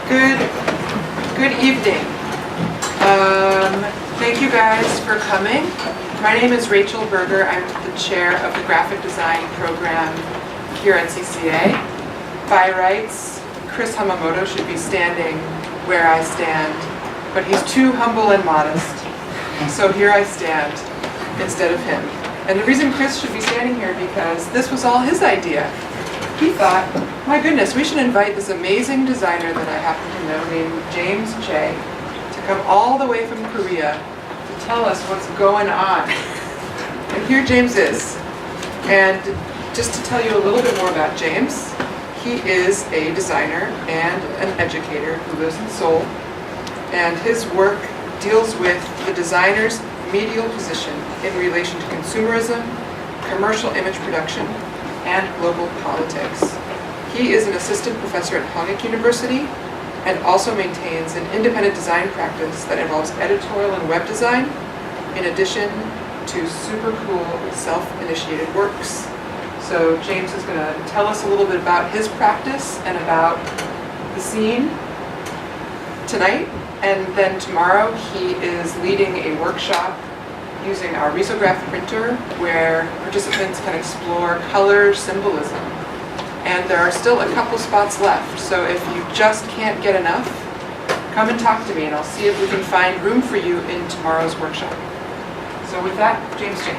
Good evening. Thank you guys for coming. My name is Rachel Berger. I'm the chair of the graphic design program here at CCA. By rights, Chris Hamamoto should be standing where I stand, but he's too humble and modest. So here I stand instead of him. And the reason Chris should be standing here because this was all his idea. He thought, my goodness, we should invite this amazing designer that I happen to know named James Chae to come all the way from Korea to tell us what's going on. And here James is. And just to tell you a little bit more about James, he is a designer and an educator who lives in Seoul. And his work deals with the designer's medial position in relation to consumerism, commercial image production, and global politics. He is an assistant professor at Hongik University and also maintains an independent design practice that involves editorial and web design, in addition to super cool self-initiated works. So James is going to tell us a little bit about his practice and about the scene tonight, and then tomorrow he is leading a workshop using our risograph printer where participants can explore color symbolism. And there are still a couple spots left, so if you just can't get enough, come and talk to me and I'll see if we can find room for you in tomorrow's workshop. So with that, James Chae.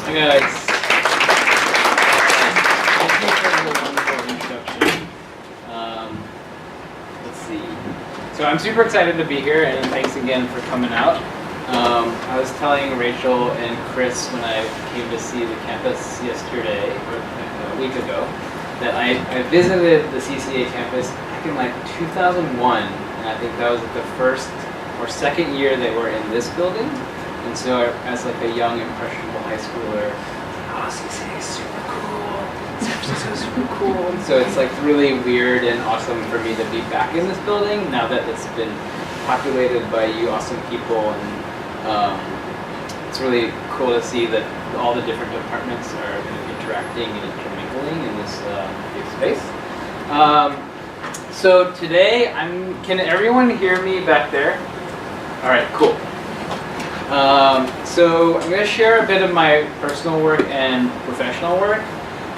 Hi guys. Thank you for the wonderful introduction. Let's see. So I'm super excited to be here and thanks again for coming out. I was telling Rachel and Chris when I came to see the campus yesterday, or a week ago, that I visited the CCA campus back in like 2001, and I think that was like the first or second year they were in this building. And so as like a young, impressionable high schooler, oh, CCA is super cool, San Francisco is super cool. And so it's like really weird and awesome for me to be back in this building now that it's been populated by you awesome people, and it's really cool to see that all the different departments are kind of interacting and intermingling in this big space. So today, can everyone hear me back there? All right, cool. So I'm going to share a bit of my personal work and professional work,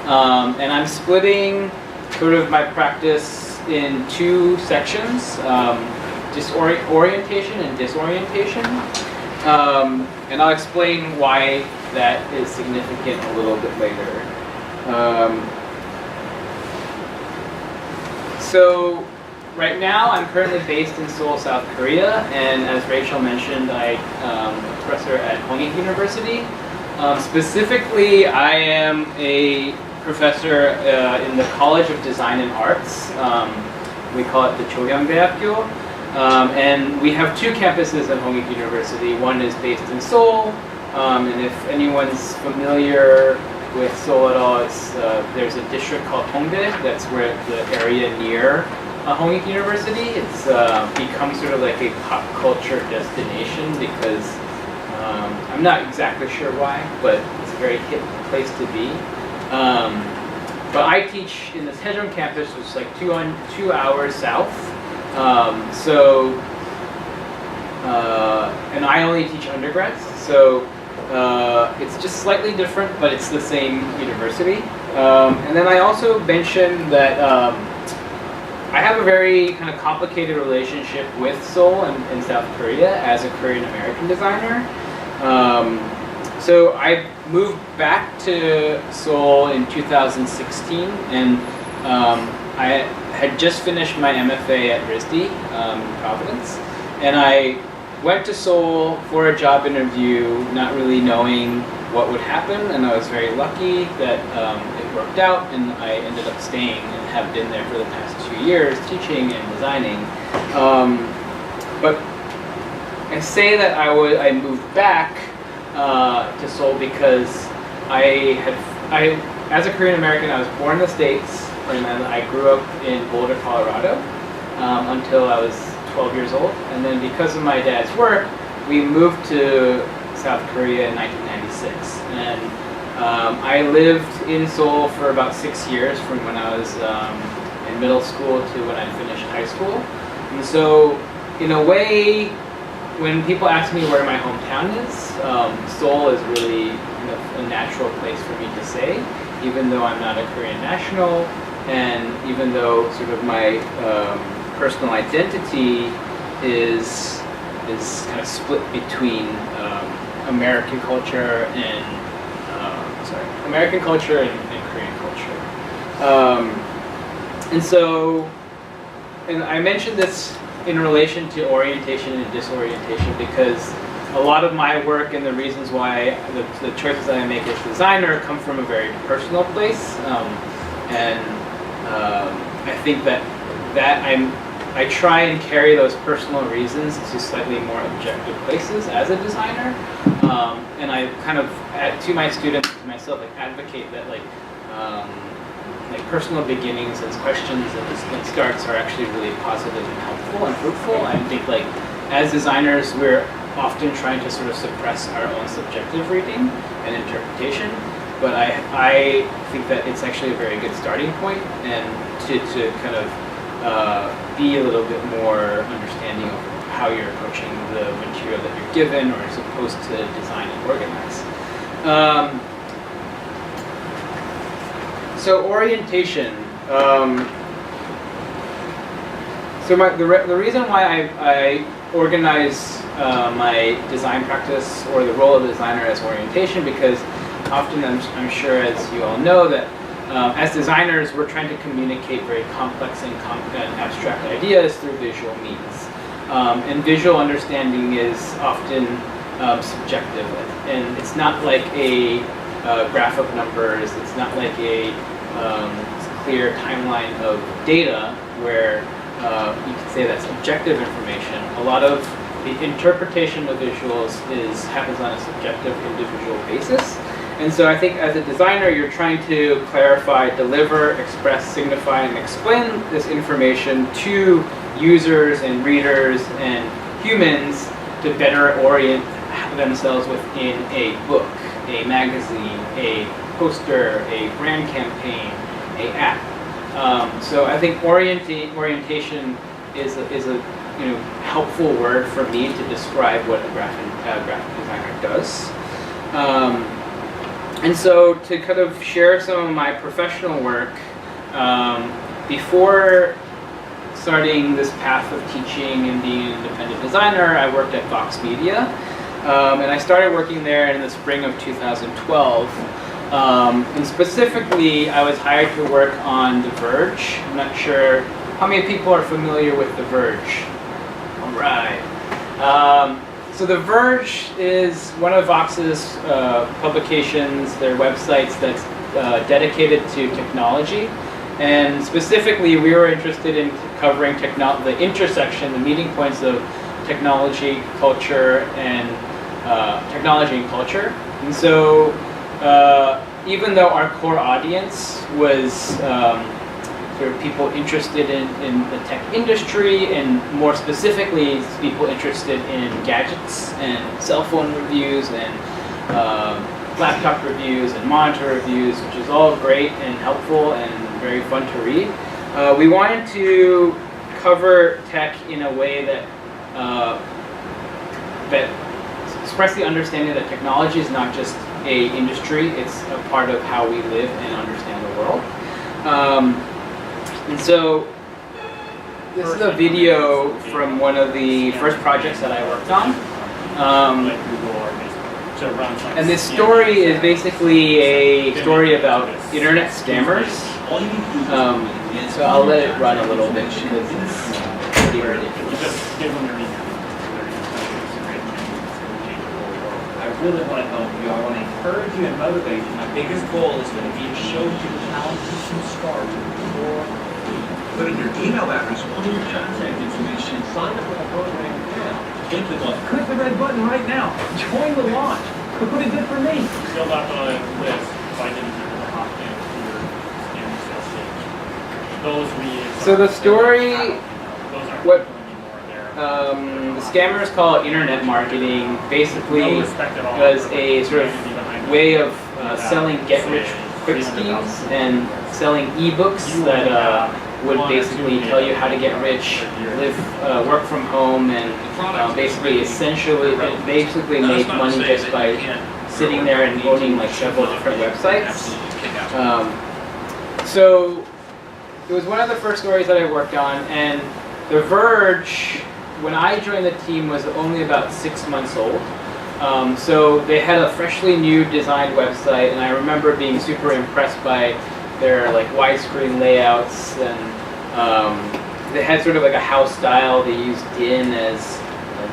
and I'm splitting sort of my practice in two sections. Orientation and disorientation, and I'll explain why that is significant a little bit later. So right now I'm currently based in Seoul, South Korea, and as Rachel mentioned, I'm a professor at Hongik University. Specifically, I am a professor in the College of Design and Arts. We call it the Chohyangdaekyo. And we have two campuses at Hongik University. One is based in Seoul, and if anyone's familiar with Seoul at all, there's a district called Hongdae. That's where the area near Hongik University. It's become sort of like a pop culture destination because I'm not exactly sure why, but it's a very hip place to be. But I teach in the Sejong campus, which is like 2 hours south. And I only teach undergrads, so it's just slightly different, but it's the same university. And then I also mentioned that I have a very kind of complicated relationship with Seoul and South Korea as a Korean American designer. So I moved back to Seoul in 2016, and I had just finished my MFA at RISD in Providence, and I went to Seoul for a job interview, not really knowing what would happen, and I was very lucky that it worked out, and I ended up staying and have been there for the past 2 years teaching and designing. But I say that I moved back to Seoul because as a Korean American, I was born in the States, and then I grew up in Boulder, Colorado, until I was 12 years old. And then because of my dad's work, we moved to South Korea in 1996. And I lived in Seoul for about 6 years, from when I was in from middle school to when I finished high school. And so, in a way, when people ask me where my hometown is, Seoul is really a natural place for me to say, even though I'm not a Korean national, and even though sort of my personal identity is kind of split between American culture and American culture and Korean culture. And so, and I mentioned this in relation to orientation and disorientation because a lot of my work and the reasons why the choices that I make as designer come from a very personal place, and I think that I try and carry those personal reasons to slightly more objective places as a designer, and I kind of to my students, to myself, like advocate that like personal beginnings and questions and starts are actually really positive and helpful and fruitful. I think like as designers we're often trying to sort of suppress our own subjective reading and interpretation, but I think that it's actually a very good starting point, and to kind of be a little bit more understanding of how you're approaching the material that you're given or supposed to design and organize. So orientation. The reason why I organize my design practice or the role of the designer as orientation, because often I'm sure, as you all know, that as designers we're trying to communicate very complex and abstract ideas through visual means. And visual understanding is often subjective, and it's not like a graph of numbers, it's not like a clear timeline of data where you could say that's objective information. A lot of the interpretation of visuals happens on a subjective, individual basis. And so I think as a designer, you're trying to clarify, deliver, express, signify, and explain this information to users and readers and humans to better orient themselves within a book, a magazine, a poster, a brand campaign, a app. So I think orientation is a helpful word for me to describe what a graphic designer does. And so to kind of share some of my professional work, before starting this path of teaching and being an independent designer, I worked at Vox Media, and I started working there in the spring of 2012. And specifically, I was hired to work on The Verge. I'm not sure how many people are familiar with The Verge. All right. So The Verge is one of Vox's publications, their websites that's dedicated to technology. And specifically, we were interested in covering the intersection, the meeting points of technology, culture, and technology and culture. And so even though our core audience was sort of people interested in the tech industry, and more specifically people interested in gadgets and cell phone reviews and laptop reviews and monitor reviews, which is all great and helpful and very fun to read. We wanted to cover tech in a way that express the understanding that technology is not just a industry, it's a part of how we live and understand the world. And so this is a video from one of the first projects that I worked on. And this story is basically a story about internet scammers. So I'll let it run a little bit because it's pretty ridiculous. I really want to help you. I want to encourage you and motivate you. My biggest goal is going to be to show you how you can start for free. Put in your email address, all your contact information, sign up for the program now. Click the red button right now. Join the launch. Look what it did for me. Still not on the list if I didn't do the hot in to your scanning sales stage. Those reads. So the story, Those aren't what anymore there. the scammers call internet marketing basically was a sort of way of selling get-rich-quick schemes and selling ebooks that would basically tell you how to get rich, work from home, and basically make money just by sitting there and owning like several different websites. So it was one of the first stories that I worked on, and The Verge, when I joined the team, was only about 6 months old. So they had a freshly new designed website, and I remember being super impressed by their like widescreen layouts, and they had sort of like a house style. They used DIN as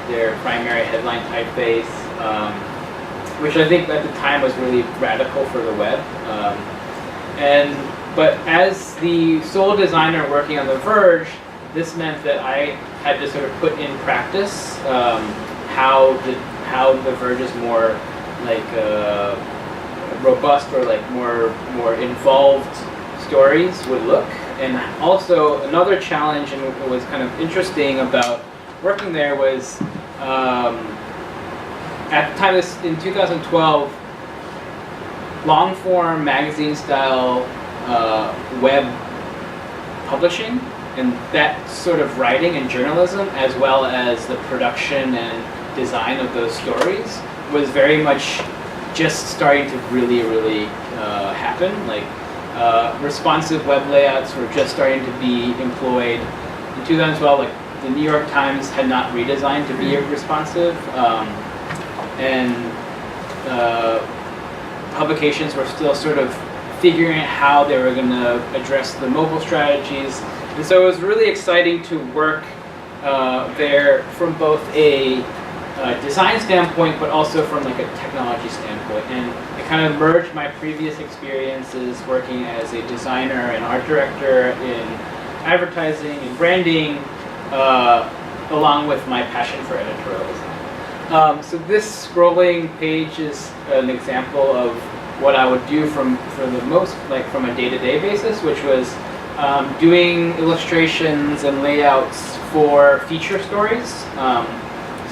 their primary headline typeface, which I think at the time was really radical for the web. But as the sole designer working on The Verge, this meant that I had to sort of put in practice how The Verge is more like robust or like more involved stories would look. And also another challenge, and what was kind of interesting about working there was at the time, in 2012, long form magazine style web publishing and that sort of writing and journalism, as well as the production and design of those stories, was very much just starting to really happen. Like responsive web layouts were just starting to be employed. In 2012, like the New York Times had not redesigned to be responsive, and publications were still sort of figuring out how they were going to address the mobile strategies. And so it was really exciting to work there from both a design standpoint, but also from like a technology standpoint. And it kind of merged my previous experiences working as a designer and art director in advertising and branding, along with my passion for editorial design. So this scrolling page is an example of what I would do from a day-to-day basis, which was doing illustrations and layouts for feature stories.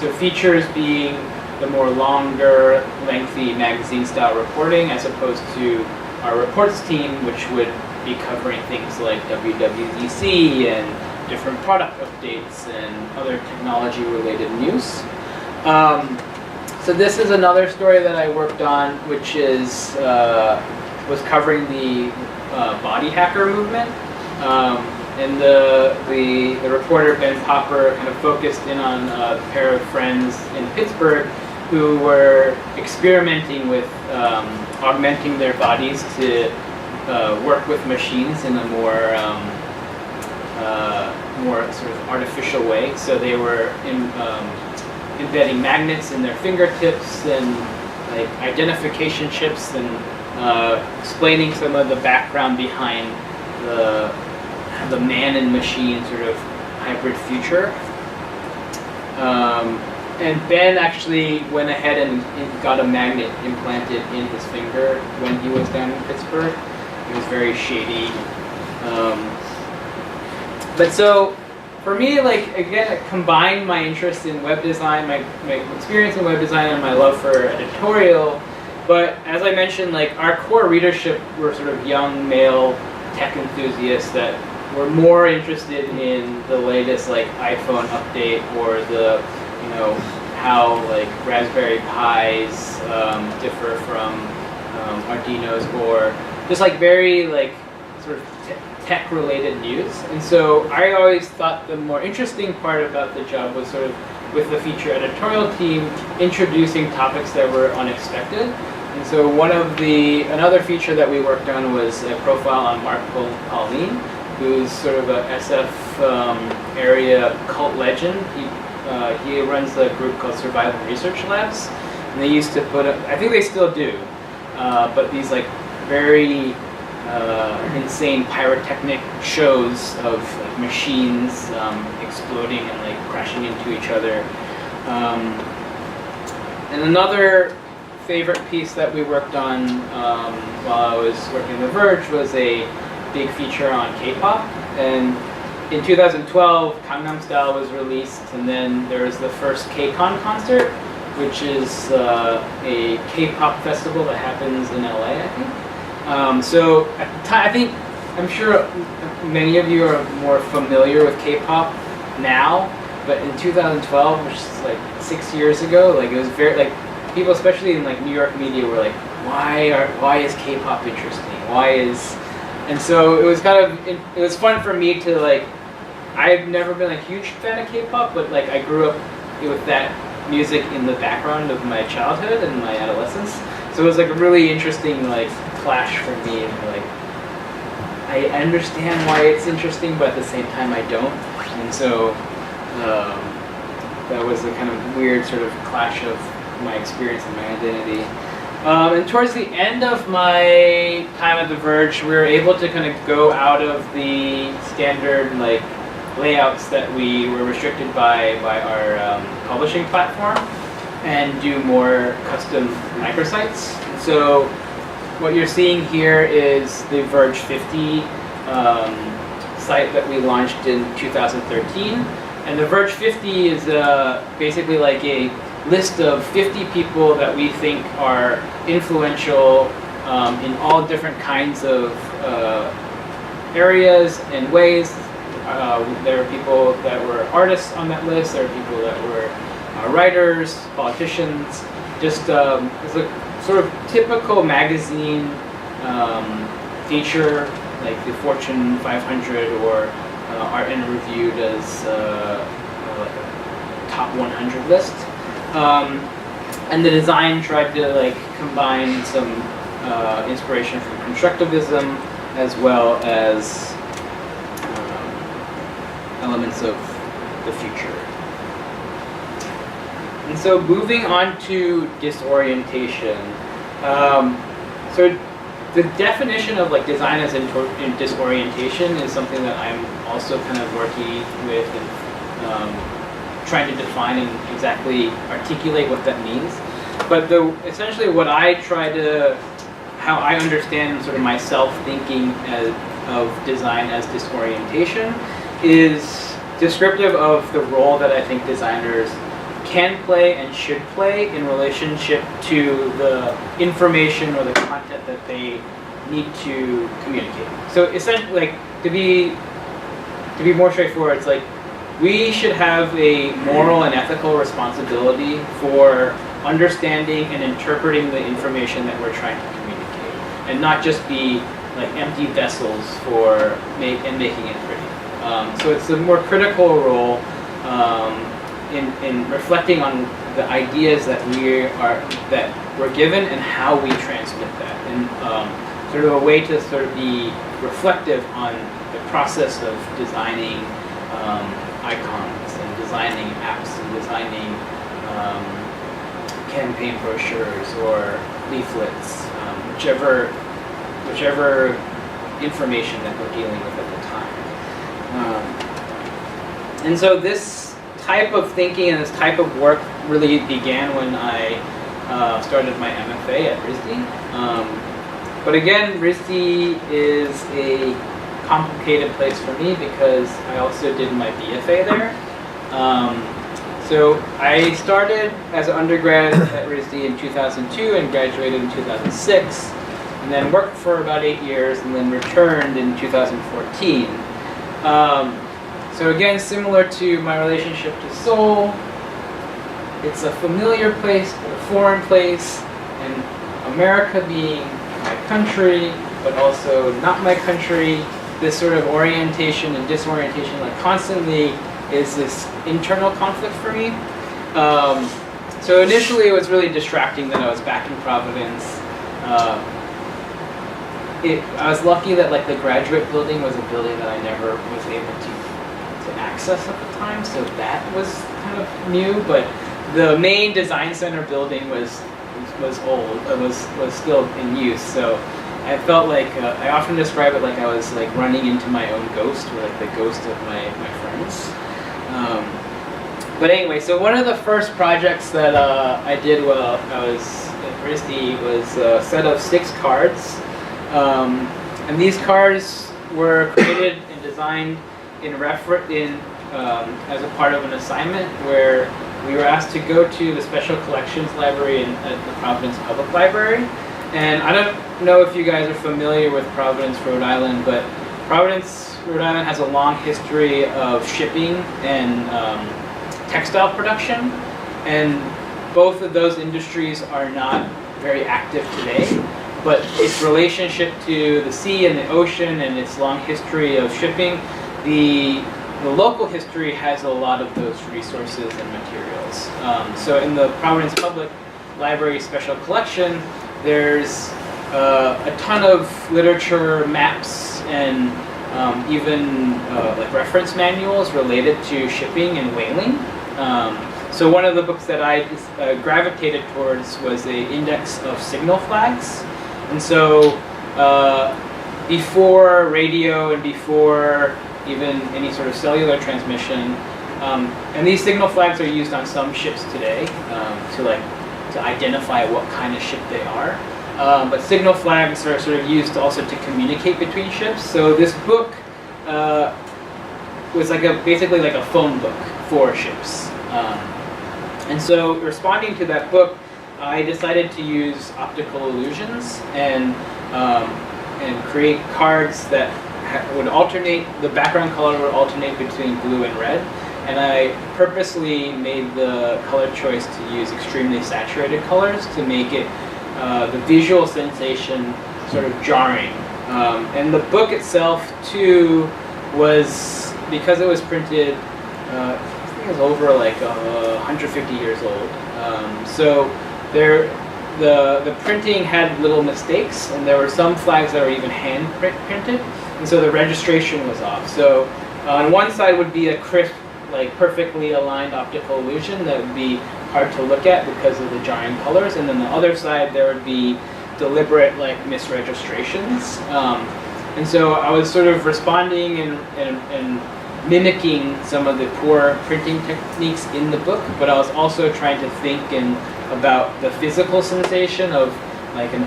So features being the more longer, lengthy magazine-style reporting, as opposed to our reports team, which would be covering things like WWDC and different product updates and other technology-related news. So this is another story that I worked on, which was covering the body hacker movement. And the reporter, Ben Popper, kind of focused in on a pair of friends in Pittsburgh who were experimenting with augmenting their bodies to work with machines in a more sort of artificial way. So they were embedding magnets in their fingertips and like identification chips, and explaining some of the background behind the man and machine sort of hybrid future. And Ben actually went ahead and got a magnet implanted in his finger when he was down in Pittsburgh. It was very shady. But so for me, like again, it combined my interest in web design, my experience in web design, and my love for editorial. But as I mentioned, like our core readership were sort of young male tech enthusiasts that were more interested in the latest like iPhone update, or the how like Raspberry Pis differ from Arduinos, or just like very like sort of tech related news. And so I always thought the more interesting part about the job was sort of with the feature editorial team introducing topics that were unexpected. And so another feature that we worked on was a profile on Mark Pauline, who's sort of a SF area cult legend. He runs a group called Survival Research Labs, and they used to put up, I think they still do, but these like very insane pyrotechnic shows of like, machines exploding and like crashing into each other. And another favorite piece that we worked on while I was working on The Verge was a big feature on K-pop. And in 2012, Gangnam Style was released, and then there was the first K-Con concert, which is a K-pop festival that happens in LA, I think. So at the time, I think I'm sure many of you are more familiar with K-pop now, but in 2012, which is like 6 years ago, like it was very like people, especially in like New York media, were like, why is K-pop interesting? And so it was it was fun for me to like. I've never been a huge fan of K-pop, but like I grew up with that music in the background of my childhood and my adolescence. So it was like a really interesting like clash for me. And like I understand why it's interesting, but at the same time I don't. And so that was a kind of weird sort of clash of my experience and my identity. And towards the end of my time at The Verge, we were able to kind of go out of the standard like layouts that we were restricted by our publishing platform and do more custom microsites. And so what you're seeing here is the Verge 50 site that we launched in 2013. And the Verge 50 is basically like a list of 50 people that we think are influential in all different kinds of areas and ways. There are people that were artists on that list. There are people that were writers, politicians. Just it's a sort of typical magazine feature, like the Fortune 500 or Art in Review does like a top 100 list. And the design tried to like combine some inspiration from constructivism as well as elements of the future. And so moving on to disorientation. So the definition of like design as in disorientation is something that I'm also kind of working with and trying to define and exactly articulate what that means. But essentially what I try to, how I understand sort of myself thinking of design as disorientation is descriptive of the role that I think designers can play and should play in relationship to the information or the content that they need to communicate. So essentially, like to be more straightforward, it's like we should have a moral and ethical responsibility for understanding and interpreting the information that we're trying to communicate, and not just be like empty vessels for making it pretty. So it's a more critical role in reflecting on the ideas that we're given and how we transmit that, and sort of a way to sort of be reflective on the process of designing icons and designing apps and designing campaign brochures or leaflets, whichever information that we're dealing with at the time. And so this type of thinking and this type of work really began when I started my MFA at RISD. But again, RISD is a complicated place for me because I also did my BFA there. So I started as an undergrad at RISD in 2002 and graduated in 2006, and then worked for about 8 years and then returned in 2014. So again, similar to my relationship to Seoul, it's a familiar place, but a foreign place, and America being my country, but also not my country, this sort of orientation and disorientation, like constantly is this internal conflict for me. So initially it was really distracting that I was back in Providence. I was lucky that like the graduate building was a building that I never was able to access at the time, so that was kind of new. But the main design center building was old, was still in use. So I felt like I often describe it like I was like running into my own ghost, or like the ghost of my friends. But anyway, so one of the first projects that I did while I was at RISD was a set of 6 cards. And these cards were created and designed as a part of an assignment where we were asked to go to the Special Collections Library at the Providence Public Library. And I don't know if you guys are familiar with Providence, Rhode Island, but Providence, Rhode Island has a long history of shipping and textile production, and both of those industries are not very active today, but its relationship to the sea and the ocean and its long history of shipping, the local history has a lot of those resources and materials. So in the Providence Public Library Special Collection, there's a ton of literature, maps, and even like reference manuals related to shipping and whaling. So one of the books that I gravitated towards was the Index of Signal Flags. And so before radio and before even any sort of cellular transmission, and these signal flags are used on some ships today to identify what kind of ship they are. But signal flags are sort of used also to communicate between ships. So this book was like basically like a phone book for ships. And so responding to that book, I decided to use optical illusions and create cards that would alternate, the background color would alternate between blue and red. And I purposely made the color choice to use extremely saturated colors to make it the visual sensation sort of jarring. And the book itself too was, because it was printed, I think it was over like 150 years old. So the printing had little mistakes, and there were some flags that were even hand printed, and so the registration was off. So on one side would be a crisp, like perfectly aligned optical illusion that would be hard to look at because of the jarring colors, and then the other side there would be deliberate like misregistrations. And so I was sort of responding and mimicking some of the poor printing techniques in the book, but I was also trying to think about the physical sensation of like an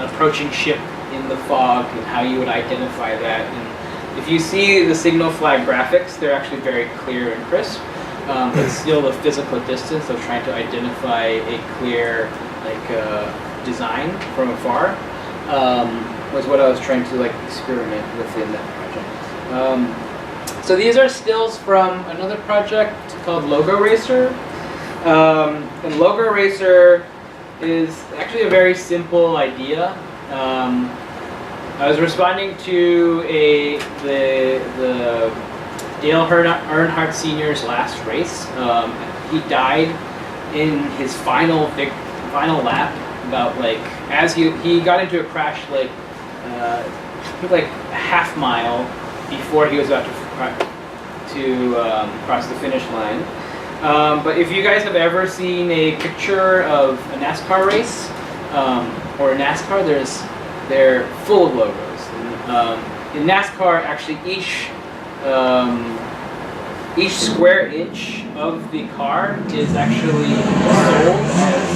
approaching ship in the fog and how you would identify that. And if you see the signal flag graphics, they're actually very clear and crisp, but still the physical distance of trying to identify a clear design from afar was what I was trying to like experiment within that project. So these are stills from another project called Logo Racer. And Logo Racer is actually a very simple idea. I was responding to the Dale Earnhardt Sr.'s last race. He died in his final lap, about like as he got into a crash like a half mile before he was about to cross the finish line. But if you guys have ever seen a picture of a NASCAR race or a NASCAR, they're full of logos. And, in NASCAR, actually each square inch of the car is actually sold as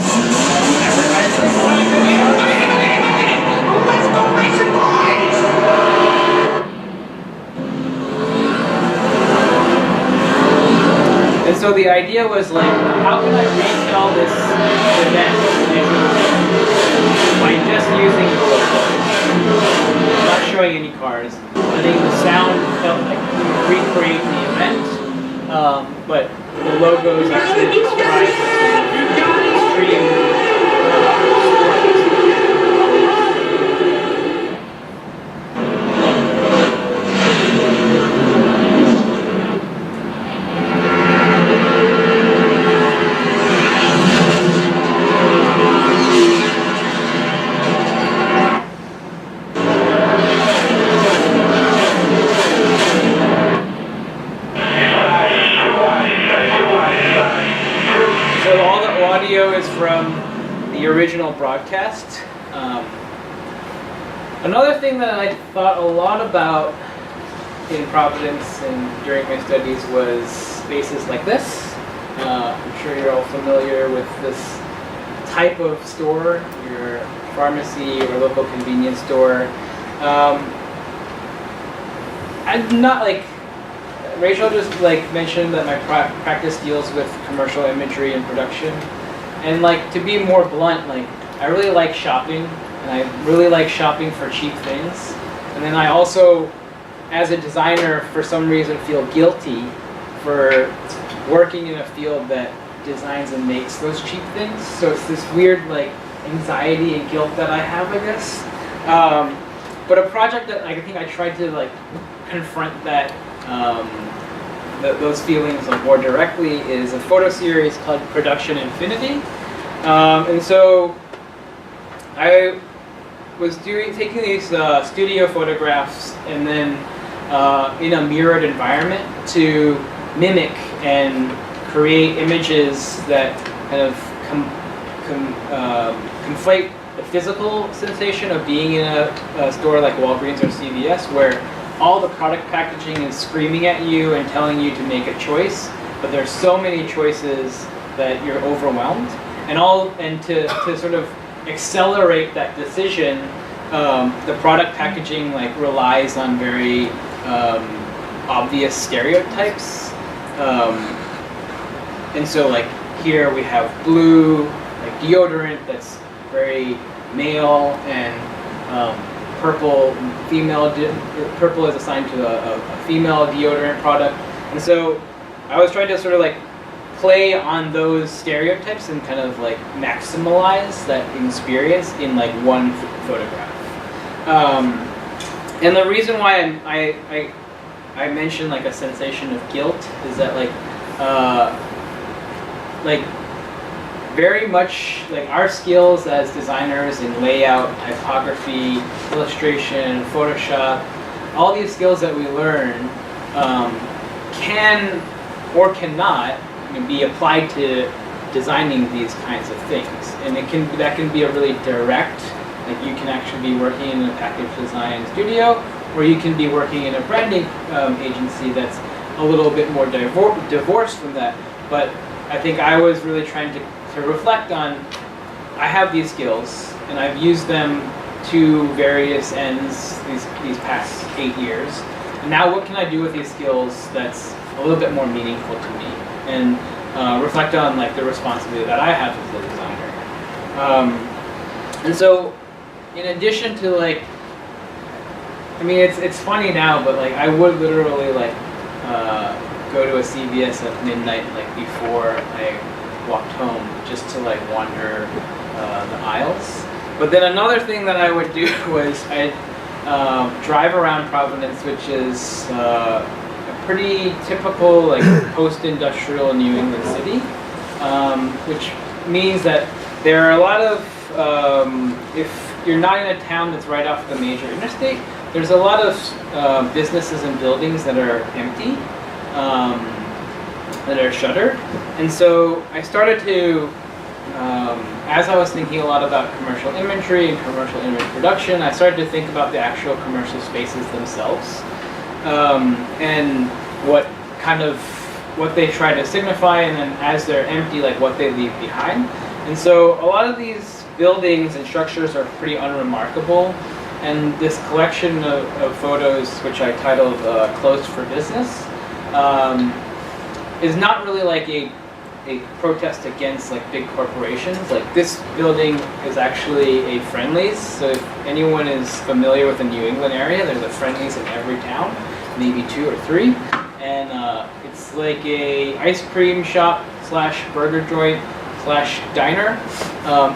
advertising. And so the idea was like, how can I retell this event by just using the logo? Not showing any cars, letting the sound felt like recreate the event, but the logos actually describe extreme original broadcast. Another thing that I thought a lot about in Providence and during my studies was spaces like this. I'm sure you're all familiar with this type of store, your pharmacy or local convenience store. I'm not like, Rachel just like mentioned that my practice deals with commercial imagery and production. And like, to be more blunt, like I really like shopping, and I really like shopping for cheap things. And then I also as a designer, for some reason, feel guilty for working in a field that designs and makes those cheap things. So it's this weird like anxiety and guilt that I have, I guess. But a project that I think I tried to like confront that those feelings more directly is a photo series called Production Infinity. And so I was taking these studio photographs and then in a mirrored environment to mimic and create images that kind of conflate the physical sensation of being in a store like Walgreens or CVS, where all the product packaging is screaming at you and telling you to make a choice, but there's so many choices that you're overwhelmed. And to sort of accelerate that decision, the product packaging like relies on very obvious stereotypes. And so like here we have blue, like deodorant that's very male, and purple, purple is assigned to a female deodorant product. And so I was trying to sort of like play on those stereotypes and kind of like maximize that experience in like one photograph. And the reason why I mentioned like a sensation of guilt is that like very much like our skills as designers in layout, typography, illustration, Photoshop, all these skills that we learn can or cannot be applied to designing these kinds of things. And that can be a really direct, like you can actually be working in a package design studio, or you can be working in a branding agency that's a little bit more divorced from that. But I think I was really trying to reflect on, I have these skills and I've used them to various ends these past 8 years. And now what can I do with these skills that's a little bit more meaningful to me? And reflect on like the responsibility that I have as a designer. And so in addition to like, I mean it's funny now, but like I would literally like go to a CVS at midnight like before I walked home just to like wander the aisles. But then another thing that I would do was I'd drive around Providence, which is a pretty typical like post-industrial New England city, which means that there are a lot of, if you're not in a town that's right off the major interstate, there's a lot of businesses and buildings that are empty, that are shuttered. And so I started to, as I was thinking a lot about commercial imagery and commercial image production, I started to think about the actual commercial spaces themselves, and what they try to signify, and then as they're empty, like what they leave behind. And so a lot of these buildings and structures are pretty unremarkable, and this collection of photos, which I titled Closed for Business, is not really like a protest against like big corporations. Like this building is actually a Friendly's, so if anyone is familiar with the New England area, there's a Friendly's in every town, maybe 2 or 3, and it's like a ice cream shop / burger joint / diner,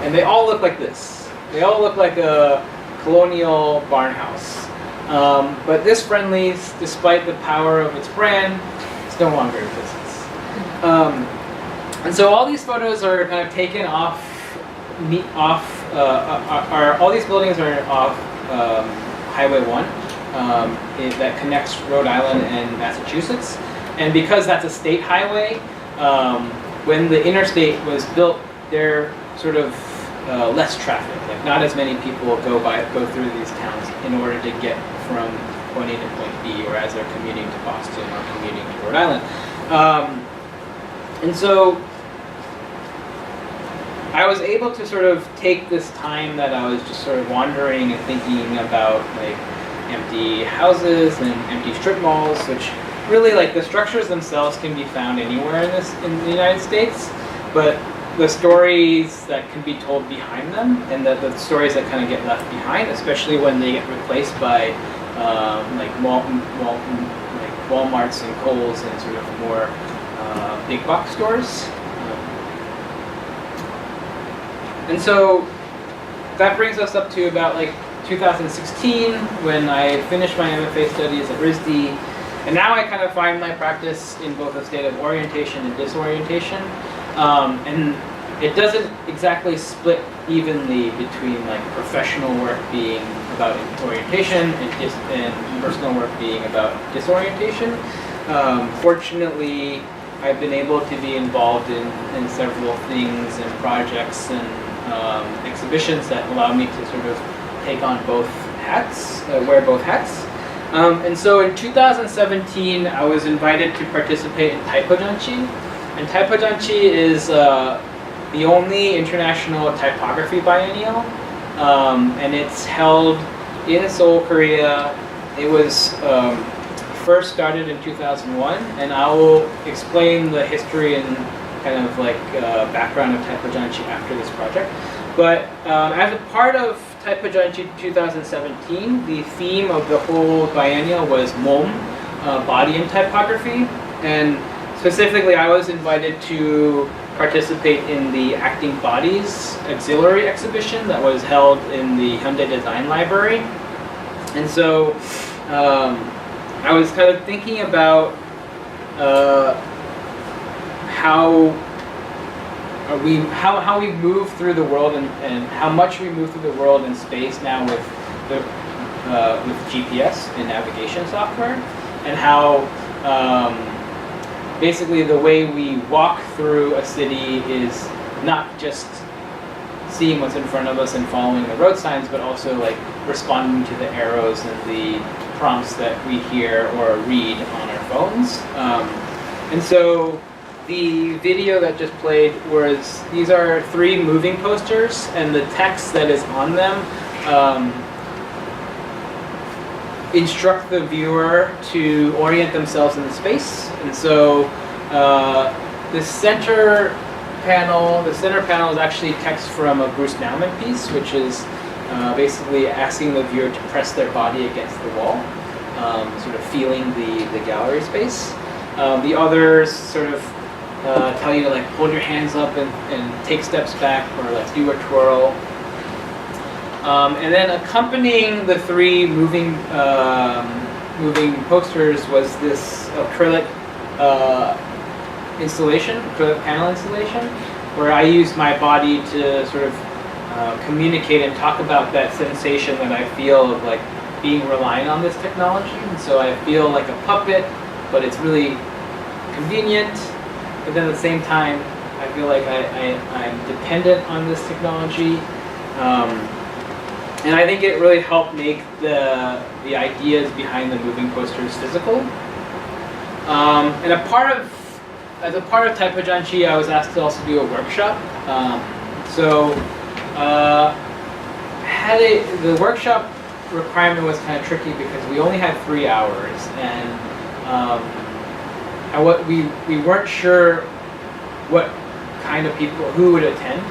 and they all look like this. They all look like a colonial barn house. But this Friendly's, despite the power of its brand, is no longer in business. And so all these photos are kind of taken off. All these buildings are off Highway 1 that connects Rhode Island and Massachusetts. And because that's a state highway, when the interstate was built, there sort of less traffic. Like not as many people go through these towns in order to get from point A to point B, or as they're commuting to Boston or commuting to Rhode Island. And so I was able to sort of take this time that I was just sort of wandering and thinking about like empty houses and empty strip malls, which really like the structures themselves can be found anywhere in the United States, but the stories that can be told behind them, and the stories that kind of get left behind, especially when they get replaced by like Walmarts and Kohl's and sort of more big box stores. And so that brings us up to about like 2016 when I finished my MFA studies at RISD. And now I kind of find my practice in both a state of orientation and disorientation. And it doesn't exactly split evenly between like professional work being about orientation and personal work being about disorientation. Fortunately, I've been able to be involved in several things and projects and exhibitions that allow me to sort of take on both hats, wear both hats. And so in 2017, I was invited to participate in Taipojanchi. And Taipojanchi is the only international typography biennial. And it's held in Seoul, Korea. It was first started in 2001, and I will explain the history and kind of like background of Taipojanchi after this project. But as a part of Taipojanchi 2017, the theme of the whole biennial was Mom, body and typography. And specifically, I was invited to participate in the Acting Bodies auxiliary exhibition that was held in the Hyundai Design Library. And so I was kind of thinking about how we move through the world and how much we move through the world in space now with GPS and navigation software, and how basically the way we walk through a city is not just seeing what's in front of us and following the road signs, but also like responding to the arrows and the prompts that we hear or read on our phones. And so the video that just played these are 3 moving posters, and the text that is on them instruct the viewer to orient themselves in the space. And so the center panel is actually text from a Bruce Nauman piece, which is basically asking the viewer to press their body against the wall, sort of feeling the gallery space. The others sort of tell you to like hold your hands up and take steps back, or like do a twirl. And then accompanying the 3 moving posters was this acrylic acrylic panel installation, where I used my body to sort of communicate and talk about that sensation that I feel of like being reliant on this technology. And so I feel like a puppet, but it's really convenient. But then at the same time, I feel like I'm dependent on this technology. And I think it really helped make the ideas behind the moving posters physical. And as a part of Taipojanchi, I was asked to also do a workshop. The workshop requirement was kind of tricky because we only had 3 hours, and we weren't sure what kind of people who would attend.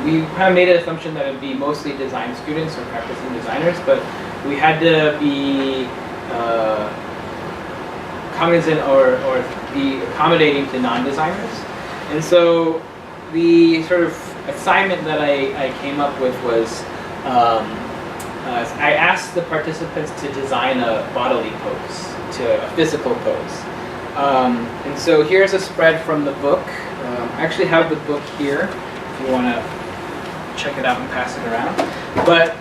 We kind of made an assumption that it would be mostly design students or practicing designers, but we had to be cognizant or be accommodating to non-designers. And so the sort of assignment that I came up with was I asked the participants to design a bodily pose, a physical pose. And so here's a spread from the book. I actually have the book here if you want to check it out and pass it around. But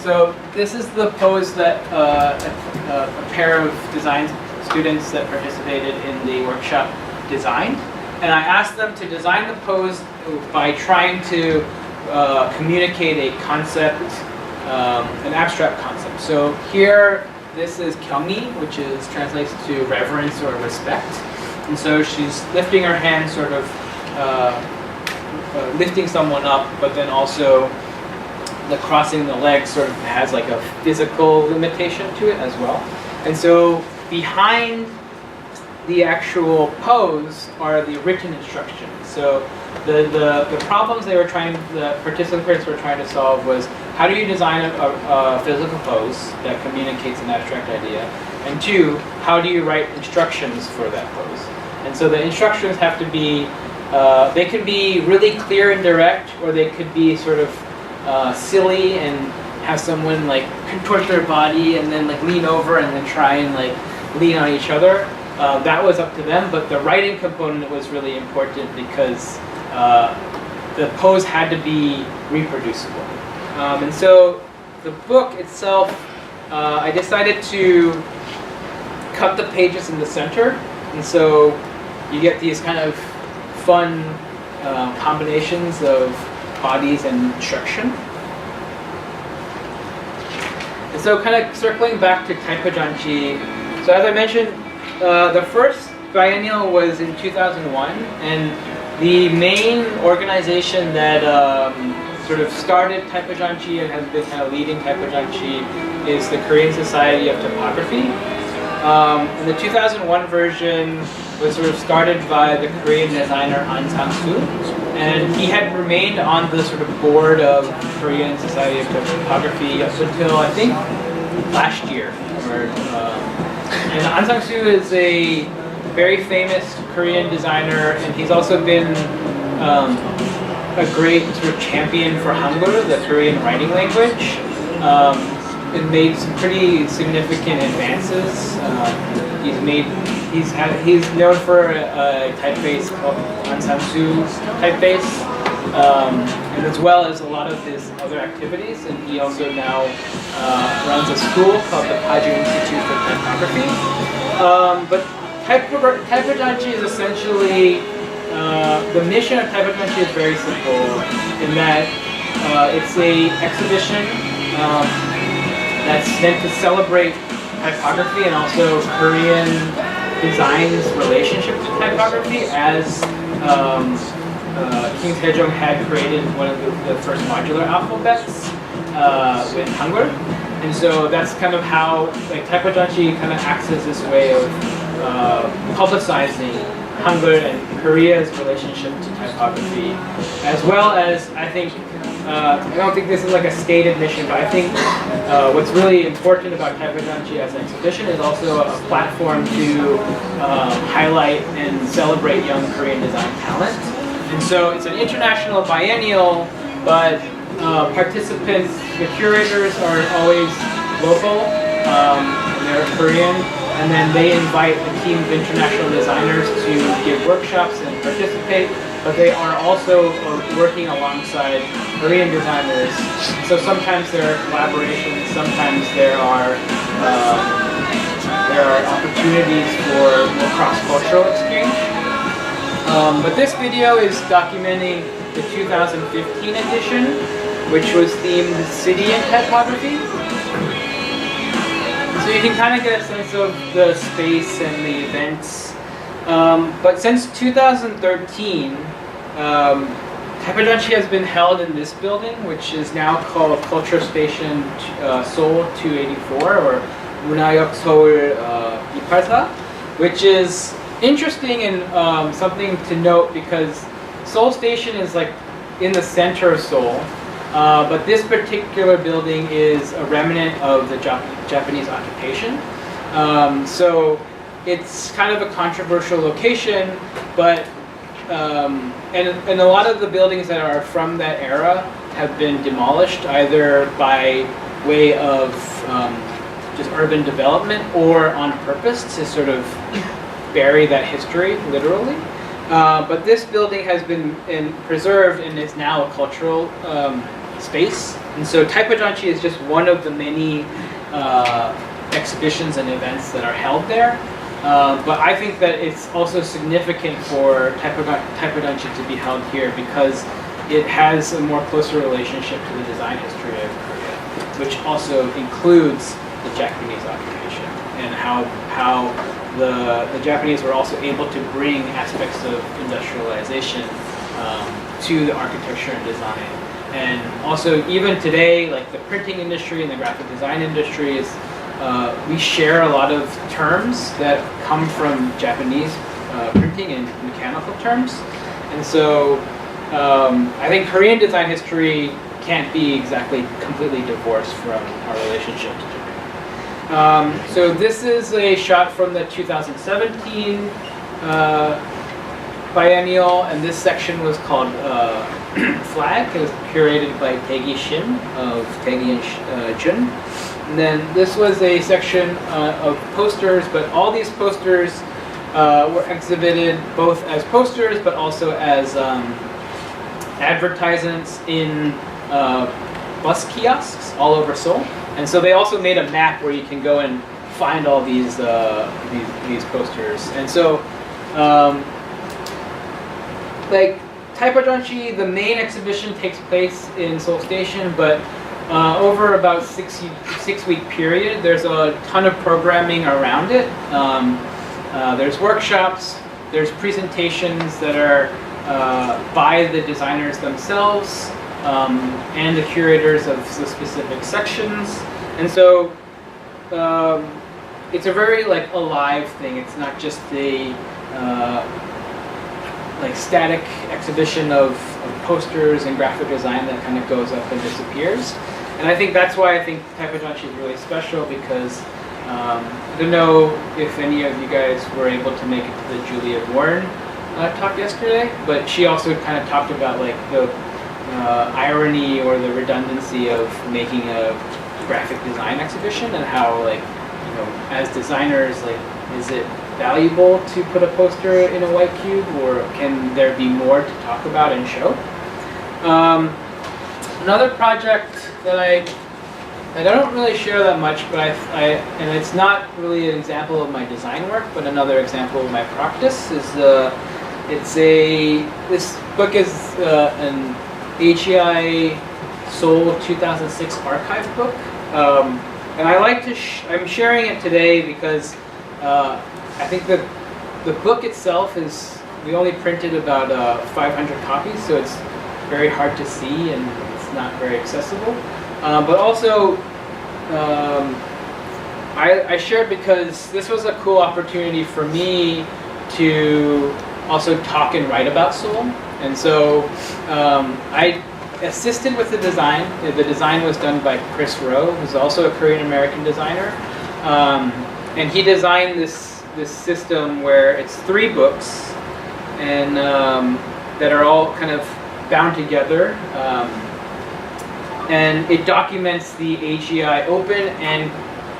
so this is the pose that a pair of design students that participated in the workshop designed. And I asked them to design the pose by trying to communicate a concept, an abstract concept. So here, this is kyungi, which translates to reverence or respect. And so she's lifting her hand, sort of lifting someone up, but then also the crossing the legs sort of has like a physical limitation to it as well. And so behind the actual pose are the written instructions. So the problems the participants were trying to solve was how do you design a physical pose that communicates an abstract idea? And 2, how do you write instructions for that pose? And so the instructions have to be, they could be really clear and direct, or they could be sort of silly and have someone like contort their body and then like lean over and then try and like lean on each other. That was up to them, but the writing component was really important because the pose had to be reproducible. And so the book itself, I decided to cut the pages in the center, and so you get these kind of fun combinations of bodies and instruction. And so kind of circling back to Taipojanchi, so as I mentioned, the first biennial was in 2001, and the main organization that sort of started Taipojanchi and has been kind of leading Taipojanchi is the Korean Society of Typography. And the 2001 version was sort of started by the Korean designer An Sang-soo, and he had remained on the sort of board of Korean Society of Typography up until I think last year. And An Sang-soo is a very famous Korean designer, and he's also been a great sort of champion for Hangul, the Korean writing language, and made some pretty significant advances. He's known for a typeface called An Sang-soo typeface, and as well as a lot of his other activities. And he also now runs a school called the Paju Institute for Typography. But Taipojanchi is essentially, the mission of Taipojanchi is very simple in that it's a exhibition that's meant to celebrate typography and also Korean design's relationship to typography, as King Sejong had created one of the first modular alphabets with Hangul. And so that's kind of how like Taipojanchi kind of acts as this way of publicizing Hangul and Korea's relationship to typography, as well as I think, I don't think this is like a stated mission, but I think what's really important about Taipojanchi as an exhibition is also a platform to highlight and celebrate young Korean design talent. And so it's an international biennial, but participants, the curators are always local, they're Korean, and then they invite a team of international designers to give workshops and participate, but they are also working alongside Korean designers. So sometimes there are collaborations, sometimes there are opportunities for more cross-cultural exchange. But this video is documenting the 2015 edition, which was themed City and Typography. So you can kind of get a sense of the space and the events. But since 2013, Taipojanchi has been held in this building, which is now called Culture Station Seoul 284, or Munayok Seoul 284, which is interesting and something to note because Seoul Station is like in the center of Seoul, but this particular building is a remnant of the Japanese occupation. So it's kind of a controversial location, but and a lot of the buildings that are from that era have been demolished either by way of just urban development or on purpose to sort of bury that history, literally. But this building has been preserved and is now a cultural space. And so Taipojanchi is just one of the many exhibitions and events that are held there. But I think that it's also significant for Taipojanchi to be held here because it has a more closer relationship to the design history of Korea, which also includes the Japanese occupation and how the Japanese were also able to bring aspects of industrialization to the architecture and design. And also even today, like the printing industry and the graphic design industry is, we share a lot of terms that come from Japanese printing and mechanical terms. And so I think Korean design history can't be exactly completely divorced from our relationship to Japan. So this is a shot from the 2017 biennial, and this section was called Flag. It was curated by Taegi Shin of Taegi and Jun. And then this was a section of posters, but all these posters were exhibited both as posters, but also as advertisements in bus kiosks all over Seoul. And so they also made a map where you can go and find all these posters. And so, like Taipajanshi, the main exhibition takes place in Seoul Station, but over about 6-week period, there's a ton of programming around it. There's workshops, there's presentations that are by the designers themselves and the curators of the specific sections. And so it's a very like alive thing. It's not just a like static exhibition of posters and graphic design that kind of goes up and disappears. And I think that's why I think Taipajanshi is really special, because I don't know if any of you guys were able to make it to the Julia Warren talk yesterday, but she also kind of talked about like the irony or the redundancy of making a graphic design exhibition, and how like, you know, as designers, like, is it valuable to put a poster in a white cube, or can there be more to talk about and show? Another project that I don't really share that much, but and it's not really an example of my design work, but another example of my practice is this book is an AGI Seoul 2006 archive book, and I like to I'm sharing it today because I think that the book itself we only printed about 500 copies, so it's very hard to see and it's not very accessible. But also, I shared because this was a cool opportunity for me to also talk and write about Seoul. And so I assisted with the design. The design was done by Chris Rowe, who's also a Korean-American designer. And he designed this system where it's 3 books and that are all kind of bound together. And it documents the AGI Open and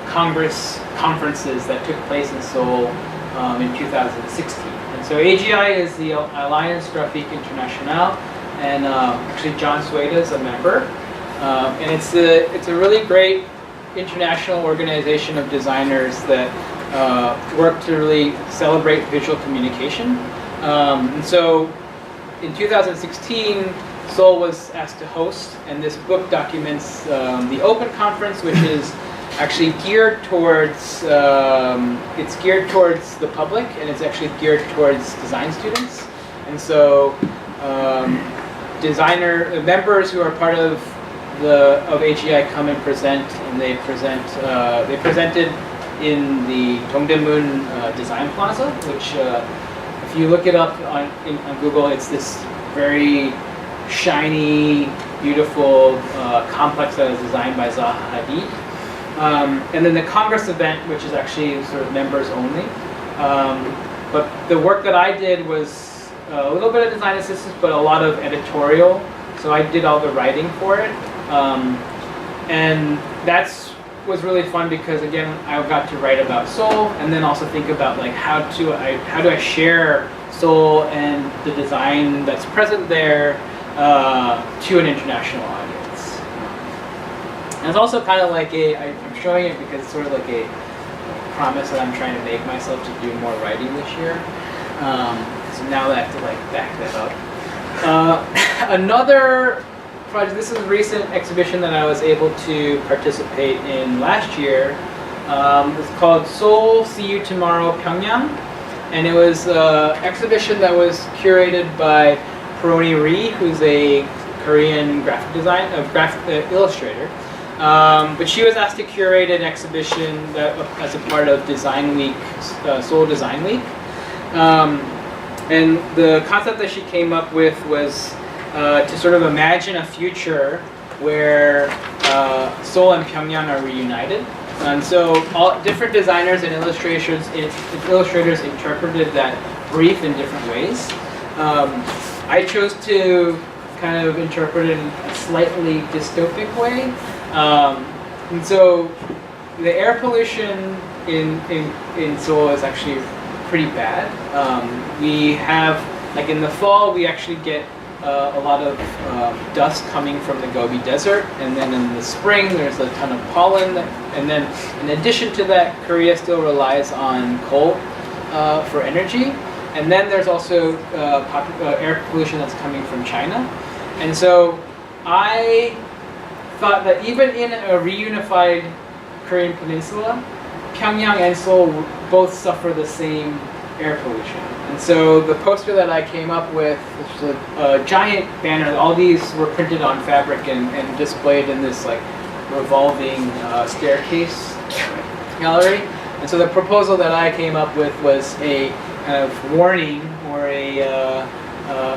Congress conferences that took place in Seoul in 2016. And so AGI is the Alliance Graphique Internationale, and actually John Sueda is a member. And it's a really great international organization of designers that work to really celebrate visual communication. And so in 2016, Seoul was asked to host, and this book documents the Open Conference, which is actually geared towards the public, and it's actually geared towards design students. And so designer members who are part of AGI come and present, and they presented in the Dongdaemun Design Plaza, which if you look it up on Google, it's this very shiny, beautiful complex that was designed by Zaha Hadid. And then the Congress event, which is actually sort of members only. But the work that I did was a little bit of design assistance, but a lot of editorial. So I did all the writing for it. And that was really fun because, again, I got to write about Seoul, and then also think about like how do I share Seoul and the design that's present there to an international audience. And it's also kind of like I'm showing it because it's sort of like a promise that I'm trying to make myself to do more writing this year. So now I have to like back that up. Another project, this is a recent exhibition that I was able to participate in last year. It's called Seoul, See You Tomorrow, Pyongyang. And it was an exhibition that was curated by Peroni Ri, who's a Korean graphic illustrator. But she was asked to curate an exhibition as a part of Design Week, Seoul Design Week. And the concept that she came up with was to sort of imagine a future where Seoul and Pyongyang are reunited. And so all different designers and illustrators interpreted that brief in different ways. I chose to kind of interpret it in a slightly dystopic way. And so the air pollution in Seoul is actually pretty bad. We have, like in the fall, we actually get a lot of dust coming from the Gobi Desert, and then in the spring there's a ton of pollen, and then in addition to that, Korea still relies on coal for energy, and then there's also air pollution that's coming from China. And so I thought that even in a reunified Korean peninsula, Pyongyang and Seoul both suffer the same air pollution. And so the poster that I came up with, which is a giant banner, all these were printed on fabric and displayed in this like revolving staircase gallery. And so the proposal that I came up with was a kind of warning or a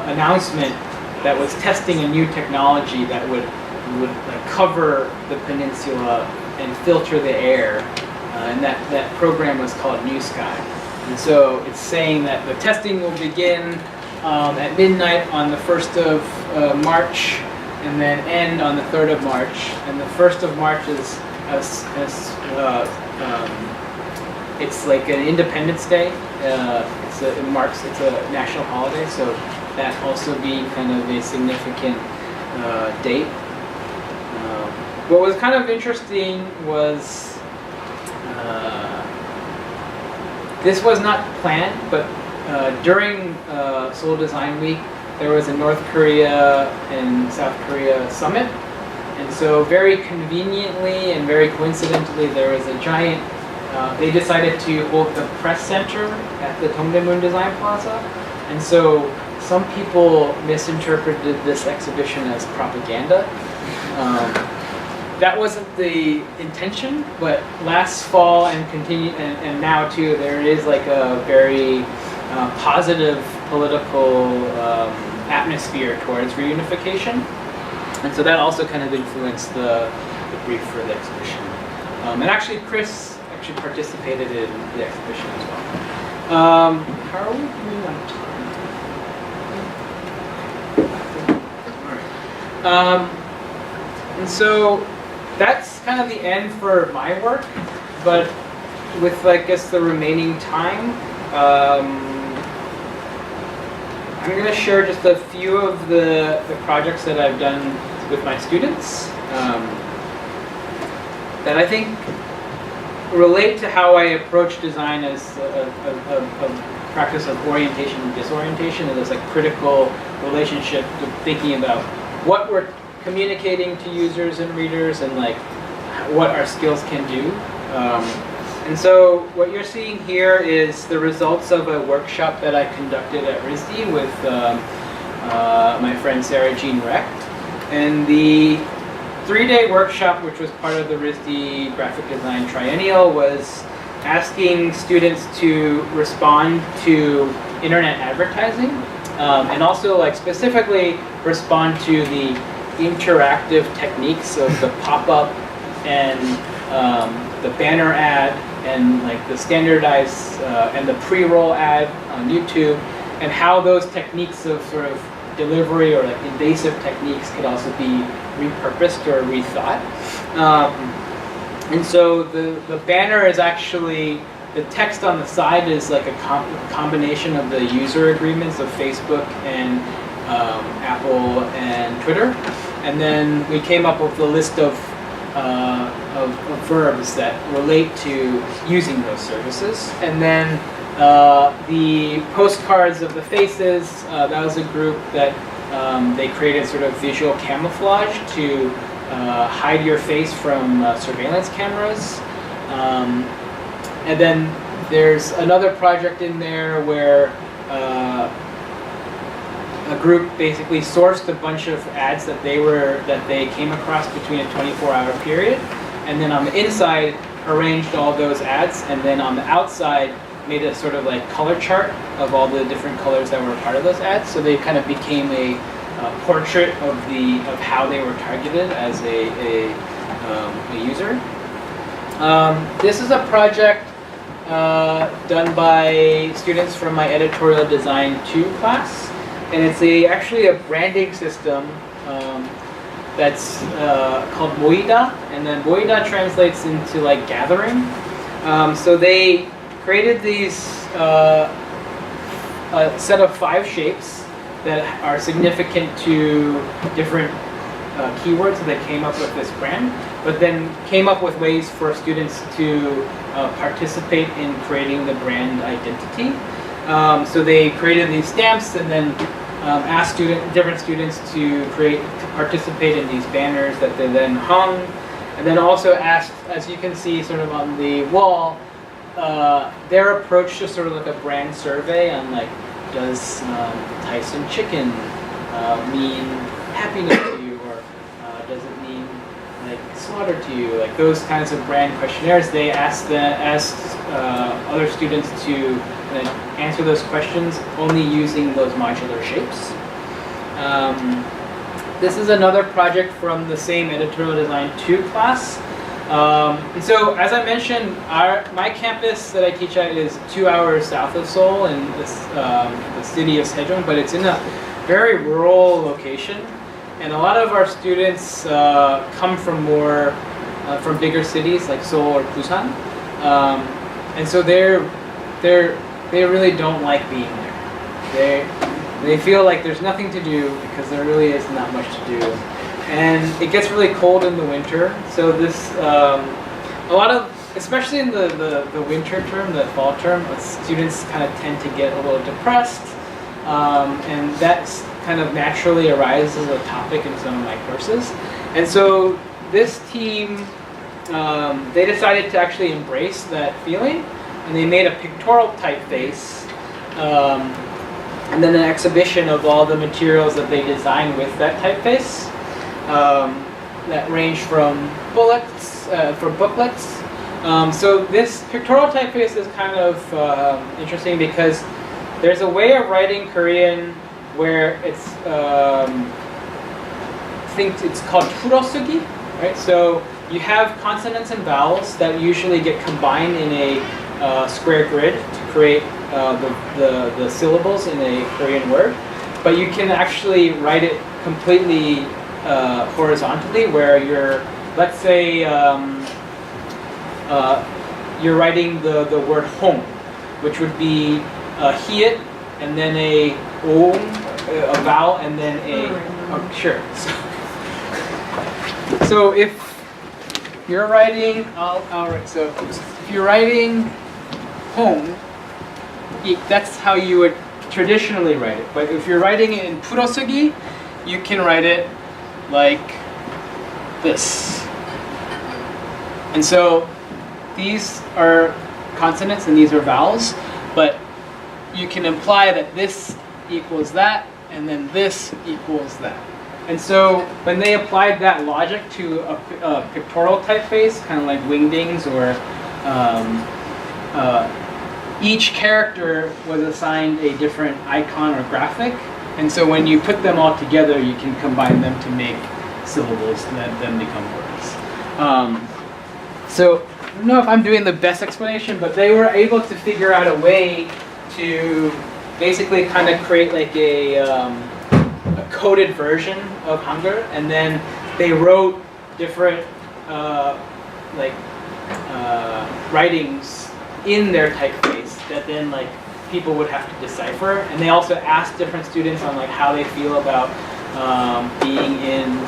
announcement that was testing a new technology that would like cover the peninsula and filter the air. And that program was called New Sky. And so it's saying that the testing will begin at midnight on the 1st of March and then end on the 3rd of March. And the 1st of March is it's like an Independence Day. It's a national holiday, so that also being kind of a significant date. What was kind of interesting was this was not planned, but during Seoul Design Week, there was a North Korea and South Korea summit. And so very conveniently and very coincidentally, there was a giant, they decided to hold the press center at the Dongdaemun Design Plaza. And so some people misinterpreted this exhibition as propaganda. That wasn't the intention, but last fall and now too, there is like a very positive political atmosphere towards reunification, and so that also kind of influenced the brief for the exhibition. And actually, Chris actually participated in the exhibition as well. How are we doing on time? All right. And so that's kind of the end for my work, but with, I guess, the remaining time, I'm going to share just a few of the projects that I've done with my students that I think relate to how I approach design as a practice of orientation and disorientation, and this like critical relationship to thinking about what we're communicating to users and readers and like what our skills can do. And so what you're seeing here is the results of a workshop that I conducted at RISD with my friend Sarah Jean Recht. And the 3-day workshop, which was part of the RISD Graphic Design Triennial, was asking students to respond to internet advertising and also like specifically respond to the interactive techniques of the pop-up and the banner ad and like the standardized and the pre-roll ad on YouTube, and how those techniques of sort of delivery or like invasive techniques could also be repurposed or rethought. And so the banner is actually, the text on the side is like a combination of the user agreements of Facebook and Apple and Twitter. And then we came up with a list of verbs that relate to using those services. And then the postcards of the faces, that was a group that they created sort of visual camouflage to hide your face from surveillance cameras. And then there's another project in there where a group basically sourced a bunch of ads that they came across between a 24-hour period, and then on the inside arranged all those ads, and then on the outside made a sort of like color chart of all the different colors that were part of those ads. So they kind of became a portrait of how they were targeted as a user. This is a project done by students from my editorial design 2 class, and it's actually a branding system that's called Moida, and then Moida translates into like gathering. So they created these a set of 5 shapes that are significant to different keywords that came up with this brand, but then came up with ways for students to participate in creating the brand identity. So they created these stamps and then asked different students to participate in these banners that they then hung, and then also asked, as you can see sort of on the wall, their approach to sort of like a brand survey on like, does Tyson chicken mean happiness to you, or does it mean like slaughter to you? Like those kinds of brand questionnaires. They asked other students to answer those questions only using those modular shapes. This is another project from the same editorial design 2 class. And so, as I mentioned, my campus that I teach at is 2 hours south of Seoul in the city of Sejong, but it's in a very rural location. And a lot of our students come from from bigger cities like Seoul or Busan, and so they really don't like being there. They feel like there's nothing to do because there really is not much to do. And it gets really cold in the winter, so this a lot of, especially in the winter term, the fall term, students kind of tend to get a little depressed, and that kind of naturally arises as a topic in some of my courses. And so this team, they decided to actually embrace that feeling, and they made a pictorial typeface, and then an exhibition of all the materials that they designed with that typeface. That range from booklets. So this pictorial typeface is kind of interesting because there's a way of writing Korean where it's, I think it's called purosugi, right? So you have consonants and vowels that usually get combined in a square grid to create the syllables in a Korean word, but you can actually write it completely horizontally, where let's say you're writing the word hong, which would be a hiet and then a a vowel and then sure. So if you're writing, so if you're writing hong, that's how you would traditionally write it. But if you're writing it in purosugi, you can write it like this. And so these are consonants and these are vowels, but you can imply that this equals that and then this equals that. And so when they applied that logic to a pictorial typeface, kind of like wingdings, or each character was assigned a different icon or graphic. And so when you put them all together, you can combine them to make syllables that then become words. So I don't know if I'm doing the best explanation, but they were able to figure out a way to basically kind of create like a coded version of Hangul, and then they wrote different writings in their typeface that then like people would have to decipher. And they also asked different students on like how they feel about being in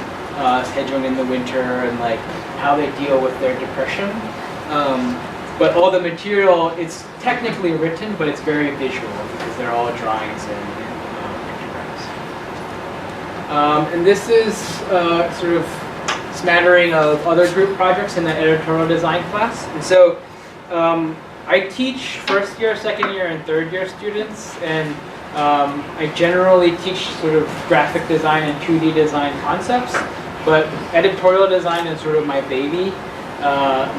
Sejong in the winter and like how they deal with their depression. But all the material, it's technically written, but it's very visual because they're all drawings and pictographs. And this is sort of smattering of other group projects in the editorial design class. And so I teach first year, second year, and third year students, and I generally teach sort of graphic design and 2D design concepts, but editorial design is sort of my baby.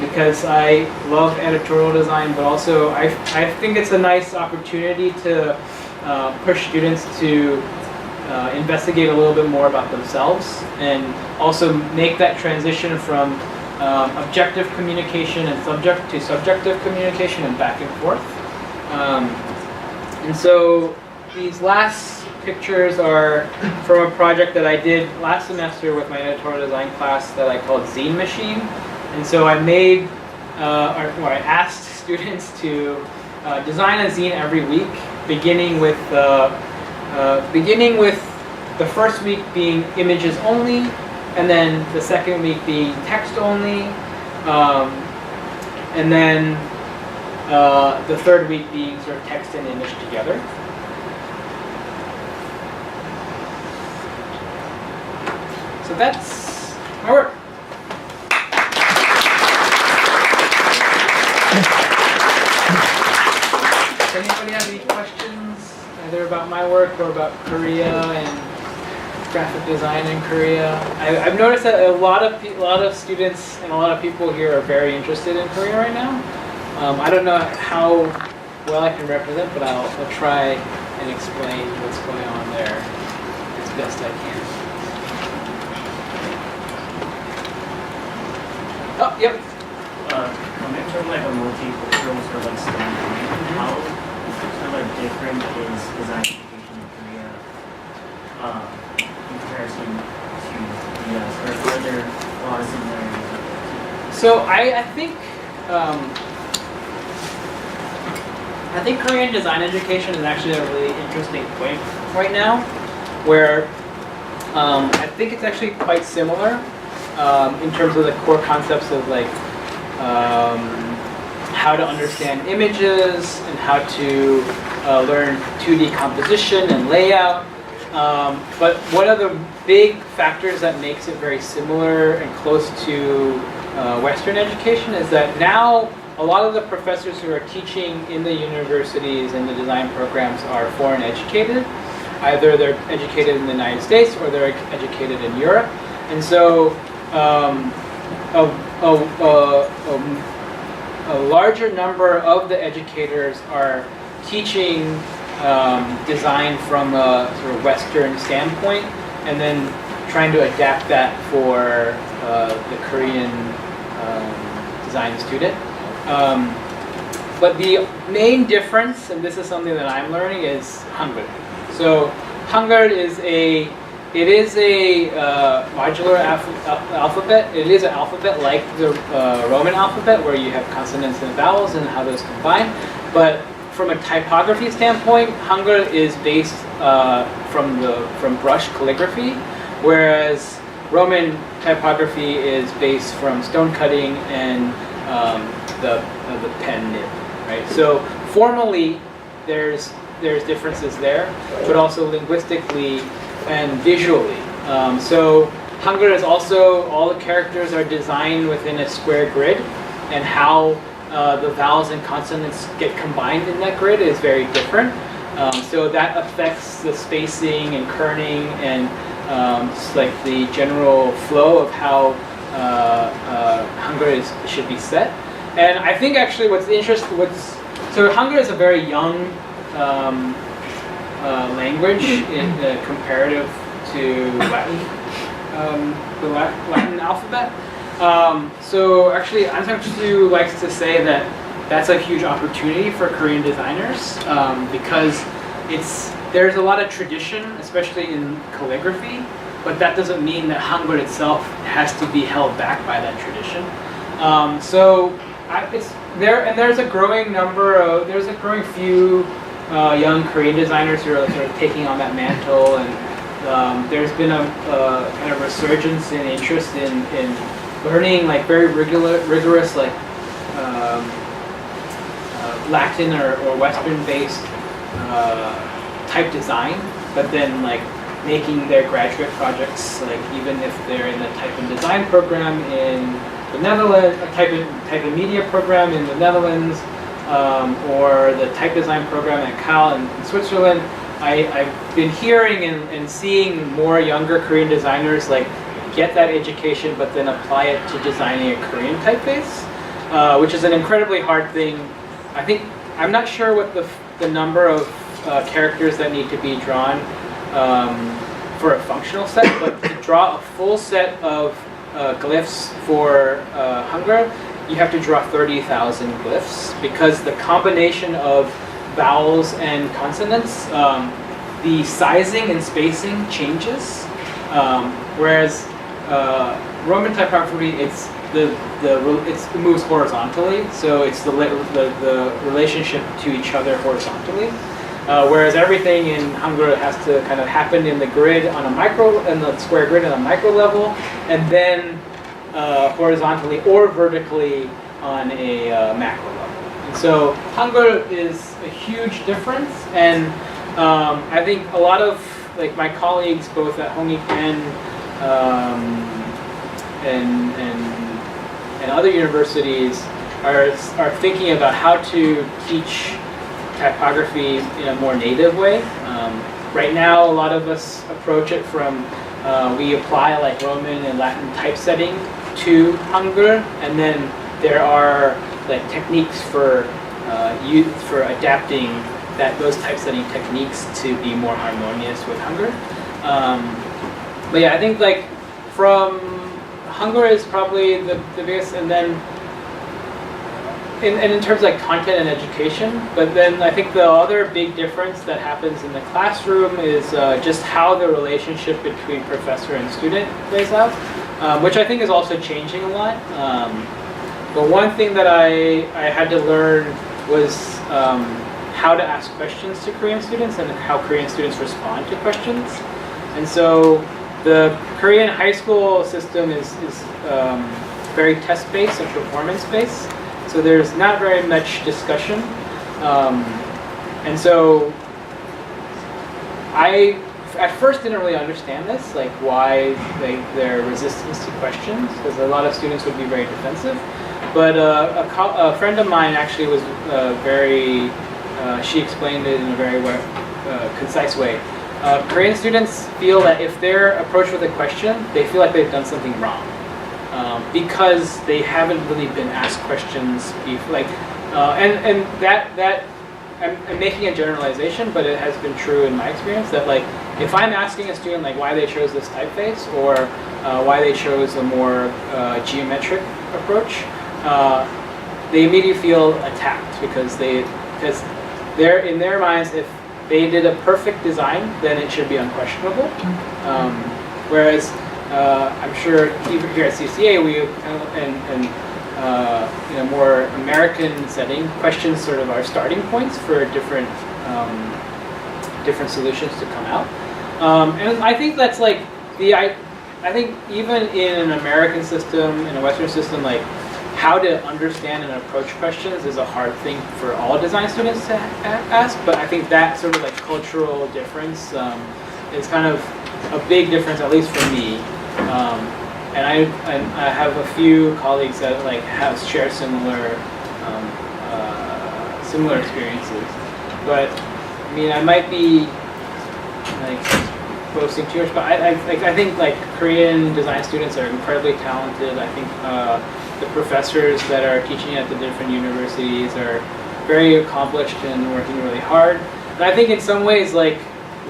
Because I love editorial design, but also I think it's a nice opportunity to push students to investigate a little bit more about themselves and also make that transition from objective communication and subjective communication and back and forth. And so these last pictures are from a project that I did last semester with my editorial design class that I called Zine Machine. And so I made, I asked students to design a zine every week, beginning with the first week being images only, and then the second week being text only, and then the third week being sort of text and image together. So that's my work. Does anybody have any questions, either about my work or about Korea and graphic design in Korea? I've noticed that a lot of students and a lot of people here are very interested in Korea right now. I don't know how well I can represent, but I'll try and explain what's going on there as best I can. Oh, yep. Coming from like a multicultural sort of like standpoint, how sort of like different is design education in Korea in comparison to the US, or are there a lot of similarities? So I think Korean design education is actually a really interesting point right now, where I think it's actually quite similar in terms of the core concepts of like how to understand images and how to learn 2D composition and layout. But one of the big factors that makes it very similar and close to Western education is that now a lot of the professors who are teaching in the universities and the design programs are foreign educated. Either they're educated in the United States or they're educated in Europe. And so a larger number of the educators are teaching design from a sort of Western standpoint and then trying to adapt that for the Korean design student. But the main difference, and this is something that I'm learning, is Hangul. So Hangul is a modular alphabet. It is an alphabet like the Roman alphabet, where you have consonants and vowels and how those combine. But from a typography standpoint, Hangul is based from brush calligraphy, whereas Roman typography is based from stone cutting and the pen nib, right? So formally, there's differences there, but also linguistically and visually. So Hangul is also, all the characters are designed within a square grid, and how the vowels and consonants get combined in that grid is very different. So that affects the spacing and kerning and just like the general flow of how Hangul should be set. And I think actually what's interesting, so Hangul is a very young language comparative to Latin, the Latin alphabet. So actually, Ansang likes to say that that's a huge opportunity for Korean designers because there's a lot of tradition, especially in calligraphy, but that doesn't mean that Hangul itself has to be held back by that tradition. There's a growing few young Korean designers who are sort of taking on that mantle, and there's been a kind of resurgence in interest in learning like very rigorous like Latin or Western-based type design, but then like making their graduate projects, like even if they're in the type and design program in the Netherlands, a type and media program in the Netherlands, or the type design program at Cal in Switzerland. I've been hearing and seeing more younger Korean designers like get that education, but then apply it to designing a Korean typeface, which is an incredibly hard thing. I'm not sure what the number of characters that need to be drawn for a functional set, but to draw a full set of glyphs for Hangul, you have to draw 30,000 glyphs because the combination of vowels and consonants, the sizing and spacing changes. Whereas Roman typography, it moves horizontally, so it's the relationship to each other horizontally. Whereas everything in Hangul has to kind of happen in the grid on a micro, in the square grid on a micro level, and then horizontally or vertically on a macro level. And so Hangul is a huge difference, and I think a lot of like my colleagues, both at Hongik and other universities, are thinking about how to teach typography in a more native way. Right now, a lot of us approach it from we apply like Roman and Latin typesetting to Hangul, and then there are like techniques for adapting those typesetting techniques to be more harmonious with Hangul. But yeah, I think like from Hangul is probably the biggest, and then in terms of like content and education. But then I think the other big difference that happens in the classroom is just how the relationship between professor and student plays out, which I think is also changing a lot. But one thing that I had to learn was how to ask questions to Korean students and how Korean students respond to questions. And so the Korean high school system is very test-based and performance-based. So there's not very much discussion. And so I at first didn't really understand this, like why their resistance to questions, because a lot of students would be very defensive. But a friend of mine actually was she explained it in a very concise way. Korean students feel that if they're approached with a question, they feel like they've done something wrong. Because they haven't really been asked questions before, and that I'm making a generalization, but it has been true in my experience that like if I'm asking a student like why they chose this typeface or why they chose a more geometric approach, they immediately feel attacked because they're in their minds, if they did a perfect design, then it should be unquestionable. Whereas I'm sure even here at CCA, we in a more American setting, questions sort of are starting points for different solutions to come out. And I think that's like I think even in an American system, in a Western system, like how to understand and approach questions is a hard thing for all design students to ask. But I think that sort of like cultural difference is kind of a big difference, at least for me. And I have a few colleagues that like share similar experiences. But I mean, I might be like boasting too much, but I think like Korean design students are incredibly talented. I think the professors that are teaching at the different universities are very accomplished and working really hard. And I think in some ways, like,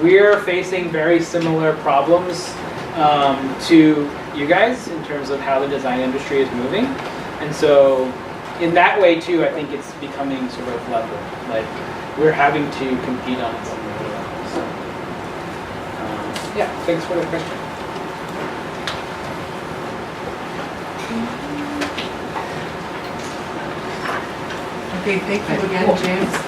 we're facing very similar problems to you guys in terms of how the design industry is moving. And so in that way too, I think it's becoming sort of level. Like, we're having to compete on some level. So, yeah, thanks for the question. Okay, thank you again, James.